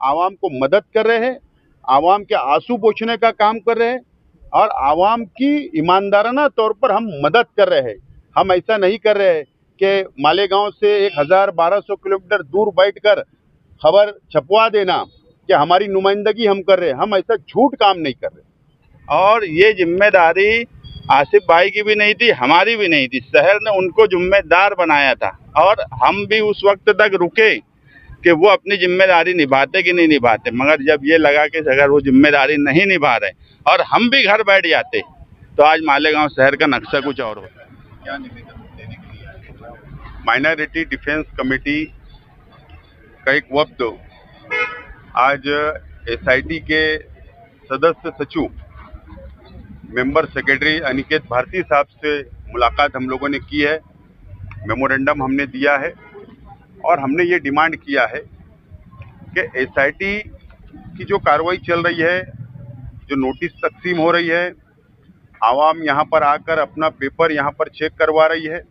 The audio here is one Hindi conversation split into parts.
आवाम को मदद कर रहे हैं, आवाम के आंसू पोंछने का काम कर रहे हैं और आवाम की ईमानदाराना तौर पर हम मदद कर रहे हैं। हम ऐसा नहीं कर रहे हैं कि मालेगांव से 1000-1200 किलोमीटर दूर बैठकर खबर छपवा देना कि हमारी नुमाइंदगी हम कर रहे हैं। हम ऐसा झूठ काम नहीं कर रहे और ये जिम्मेदारी आसिफ भाई की भी नहीं थी, हमारी भी नहीं थी। शहर ने उनको जिम्मेदार बनाया था और हम भी उस वक्त तक रुके कि वो अपनी जिम्मेदारी निभाते कि नहीं निभाते, मगर जब ये लगा कि अगर वो जिम्मेदारी नहीं निभा रहे और हम भी घर बैठ जाते तो आज मालेगांव शहर का नक्शा कुछ और होता। क्या निवेदन देने के लिए आए? माइनॉरिटी डिफेंस कमेटी का एक वफ्द आज एसआईटी के सदस्य सचिव मेंबर सेक्रेटरी अनिकेत भारती साहब से मुलाकात हम लोगों ने की है। मेमोरेंडम हमने दिया है और हमने ये डिमांड किया है कि एसआईटी की जो कार्रवाई चल रही है, जो नोटिस तकसीम हो रही है, आवाम यहाँ पर आकर अपना पेपर यहाँ पर चेक करवा रही है,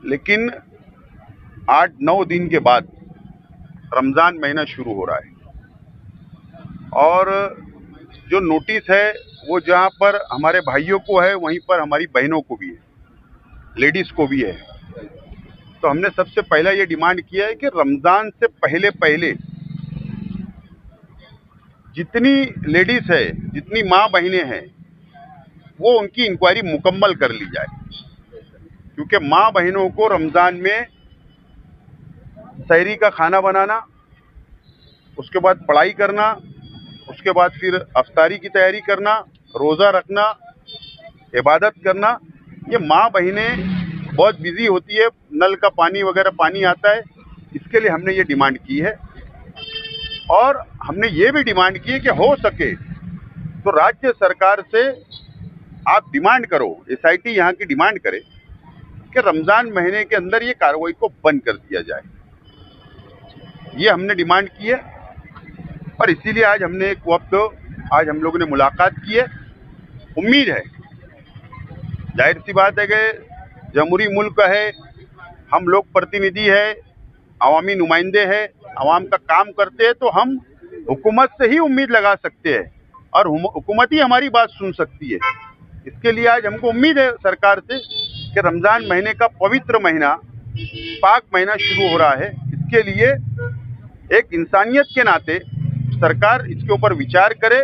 लेकिन 8-9 दिन के बाद रमज़ान महीना शुरू हो रहा है और जो नोटिस है वो जहाँ पर हमारे भाइयों को है वहीं पर हमारी बहनों को भी है, लेडीज़ को भी है। तो हमने सबसे पहला ये डिमांड किया है कि रमज़ान से पहले पहले जितनी लेडीज़ है, जितनी माँ बहनें हैं, वो उनकी इंक्वायरी मुकम्मल कर ली जाए, क्योंकि माँ बहनों को रमज़ान में सहरी का खाना बनाना, उसके बाद पढ़ाई करना, उसके बाद फिर अफ्तारी की तैयारी करना, रोज़ा रखना, इबादत करना, ये माँ बहनें बहुत बिजी होती है, नल का पानी वगैरह पानी आता है, इसके लिए हमने ये डिमांड की है। और हमने ये भी डिमांड की है कि हो सके तो राज्य सरकार से आप डिमांड करो, एसआईटी यहाँ की डिमांड करे कि रमज़ान महीने के अंदर ये कार्रवाई को बंद कर दिया जाए। ये हमने डिमांड की है और इसीलिए आज हमने एक वक्त आज हम लोगों ने मुलाकात की है। उम्मीद है, जाहिर सी बात है कि जमहूरी मुल्क है, हम लोग प्रतिनिधि है, अवामी नुमाइंदे हैं, अवाम का काम करते हैं, तो हम हुकूमत से ही उम्मीद लगा सकते हैं और हुकूमत ही हमारी बात सुन सकती है। इसके लिए आज हमको उम्मीद है सरकार से कि रमज़ान महीने का पवित्र महीना, पाक महीना शुरू हो रहा है। इसके लिए एक इंसानियत के नाते सरकार इसके ऊपर विचार करे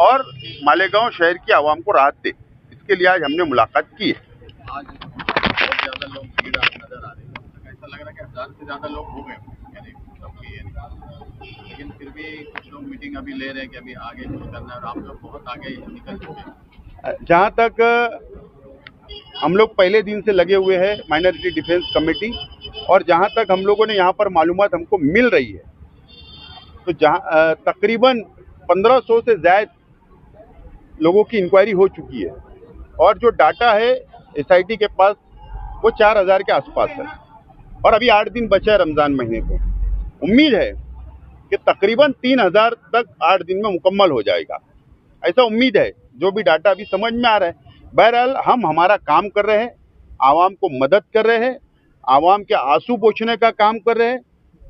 और मालेगांव शहर की आवाम को राहत दे। इसके लिए आज हमने मुलाकात की है। आज बहुत ज़्यादा लोग भीड़ नजर आ रही है, ऐसा लग रहा है कि 1000 से ज़्यादा लोग हो गए, यानी सबकी, लेकिन फिर भी कुछ लोग मीटिंग अभी ले रहे हैं कि अभी आगे कुछ करना है और आप लोग बहुत आगे निकल चुके हैं। जहाँ तक हम लोग पहले दिन से लगे हुए हैं माइनॉरिटी डिफेंस कमेटी, और जहाँ तक हम लोगों ने यहाँ पर मालूमात हमको मिल रही है, तो जहाँ तकरीबन 1500 से ज़्यादा लोगों की इंक्वायरी हो चुकी है और जो डाटा है एसआईटी के पास वो 4000 के आसपास है और अभी 8 दिन बचा है रमज़ान महीने को। उम्मीद है कि तकरीबन 3000 तक 8 दिन में मुकम्मल हो जाएगा, ऐसा उम्मीद है, जो भी डाटा अभी समझ में आ रहा है। बहरहाल हम हमारा काम कर रहे हैं, आवाम को मदद कर रहे हैं, आवाम के आंसू पोंछने का काम कर रहे हैं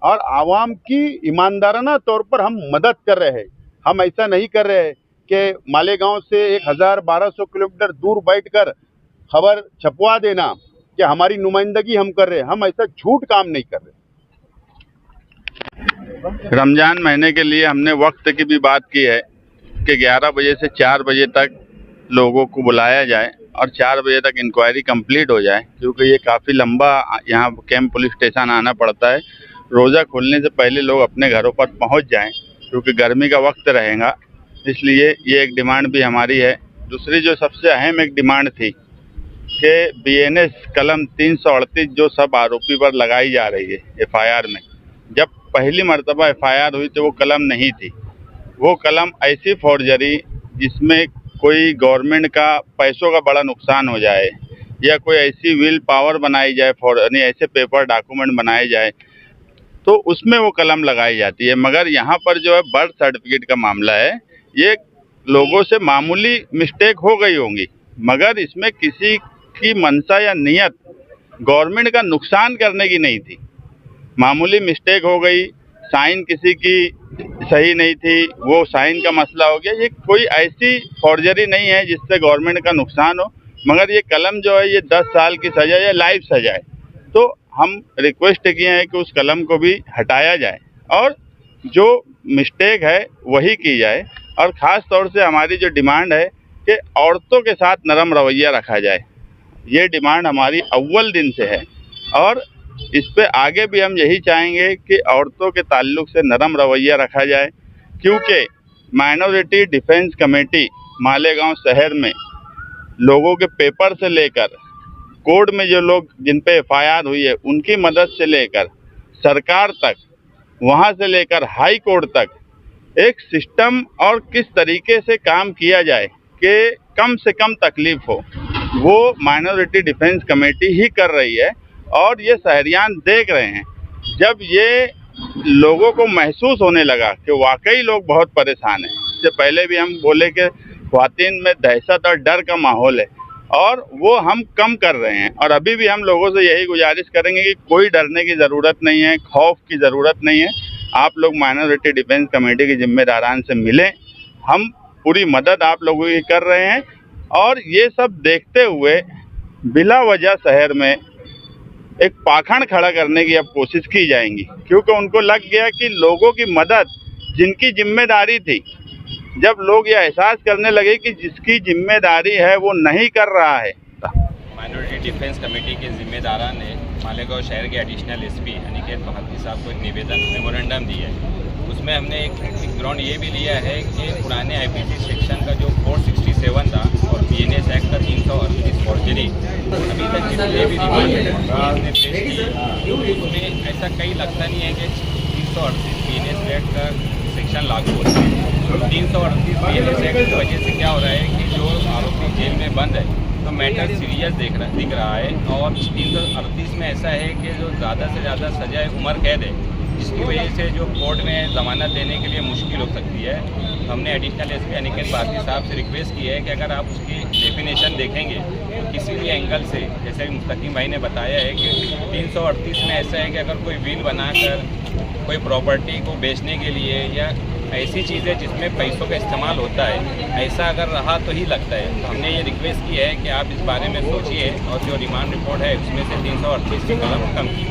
और आवाम की ईमानदाराना तौर पर हम मदद कर रहे हैं। हम ऐसा नहीं कर रहे हैं कि मालेगांव से 1000-1200 किलोमीटर दूर बैठकर खबर छपवा देना कि हमारी नुमाइंदगी हम कर रहे हैं। हम ऐसा झूठ काम नहीं कर रहे। रमज़ान महीने के लिए हमने वक्त की भी बात की है कि 11 बजे से 4 बजे तक लोगों को बुलाया जाए और 4 बजे तक इंक्वायरी कंप्लीट हो जाए, क्योंकि ये काफ़ी लंबा यहाँ कैंप पुलिस स्टेशन आना पड़ता है। रोज़ा खुलने से पहले लोग अपने घरों पर पहुँच जाएं, क्योंकि गर्मी का वक्त रहेगा, इसलिए ये एक डिमांड भी हमारी है। दूसरी जो सबसे अहम एक डिमांड थी कि बीएनएस कलम 338 जो सब आरोपी पर लगाई जा रही है एफआईआर में, जब पहली मर्तबा एफआईआर हुई तो वो कलम नहीं थी। वो कलम ऐसी फॉर्जरी जिसमें कोई गवर्नमेंट का पैसों का बड़ा नुकसान हो जाए या कोई ऐसी विल पावर बनाई जाए, यानी ऐसे पेपर डॉक्यूमेंट बनाए जाए, तो उसमें वो कलम लगाई जाती है। मगर यहाँ पर जो है बर्थ सर्टिफिकेट का मामला है, ये लोगों से मामूली मिस्टेक हो गई होंगी, मगर इसमें किसी की मंशा या नियत गवर्नमेंट का नुकसान करने की नहीं थी। मामूली मिस्टेक हो गई, साइन किसी की सही नहीं थी, वो साइन का मसला हो गया, ये कोई ऐसी फॉर्जरी नहीं है जिससे गवर्नमेंट का नुकसान हो। मगर ये कलम जो है ये 10 साल की सजा या लाइफ सजा है, तो हम रिक्वेस्ट किए हैं कि उस कलम को भी हटाया जाए और जो मिस्टेक है वही की जाए। और ख़ास तौर से हमारी जो डिमांड है कि औरतों के साथ नरम रवैया रखा जाए, ये डिमांड हमारी अव्वल दिन से है और इस पे आगे भी हम यही चाहेंगे कि औरतों के ताल्लुक से नरम रवैया रखा जाए, क्योंकि माइनॉरिटी डिफेंस कमेटी मालेगांव शहर में लोगों के पेपर से लेकर कोर्ट में जो लोग जिन पे एफआईआर हुई है उनकी मदद से लेकर सरकार तक, वहाँ से लेकर हाई कोर्ट तक एक सिस्टम और किस तरीके से काम किया जाए कि कम से कम तकलीफ हो, वो माइनॉरिटी डिफेंस कमेटी ही कर रही है और ये शहरियान देख रहे हैं। जब ये लोगों को महसूस होने लगा कि वाकई लोग बहुत परेशान हैं, इससे पहले भी हम बोले कि ख्वातीन में दहशत और डर का माहौल है और वो हम कम कर रहे हैं। और अभी भी हम लोगों से यही गुजारिश करेंगे कि कोई डरने की ज़रूरत नहीं है, खौफ की ज़रूरत नहीं है। आप लोग माइनॉरिटी डिफेंस कमेटी के जिम्मेदारान से मिलें, हम पूरी मदद आप लोगों की कर रहे हैं। और ये सब देखते हुए बिला वजह शहर में एक पाखंड खड़ा करने की अब कोशिश की जाएंगी, क्योंकि उनको लग गया कि लोगों की मदद जिनकी जिम्मेदारी थी, जब लोग ये एहसास करने लगे कि जिसकी जिम्मेदारी है वो नहीं कर रहा है। माइनॉरिटी डिफेंस कमेटी के जिम्मेदारा ने मालेगांव शहर के एडिशनल एसपी अनिकेत महांती साहब को एक निवेदन मेमोरेंडम दिया है। उसमें हमने एक ग्राउंड ये भी लिया है कि पुराने आईपीसी सेक्शन का जो 467 था और बीएनएस एक्ट का 338 फॉर्जरी अभी तक जितने भी रिमांड उसमें ऐसा कहीं लगता नहीं है कि 338 बीएनएस एक्ट का सेक्शन लागू होता है। 338 बीएनएस एक्ट की वजह से क्या हो रहा है कि जो आरोपी जेल में बंद है तो मैटर सीरियस दिख रहा है। और 338 में ऐसा है कि जो ज़्यादा से ज़्यादा सजा है उम्र कैद है, जिसकी वजह से जो कोर्ट में ज़मानत देने के लिए मुश्किल हो सकती है। हमने एडिशनल एसपी अनिकेत भारती साहब से रिक्वेस्ट की है कि अगर आप उसकी डेफिनेशन देखेंगे तो किसी भी एंगल से, जैसे मुस्तकीम भाई ने बताया है कि 338 में ऐसा है कि अगर कोई विल बनाकर कोई प्रॉपर्टी को बेचने के लिए या ऐसी चीज़ें जिसमें पैसों का इस्तेमाल होता है, ऐसा अगर रहा तो ही लगता है। तो हमने ये रिक्वेस्ट की है कि आप इस बारे में सोचिए और जो रिमांड रिपोर्ट है उसमें से 338 की कलम कम की।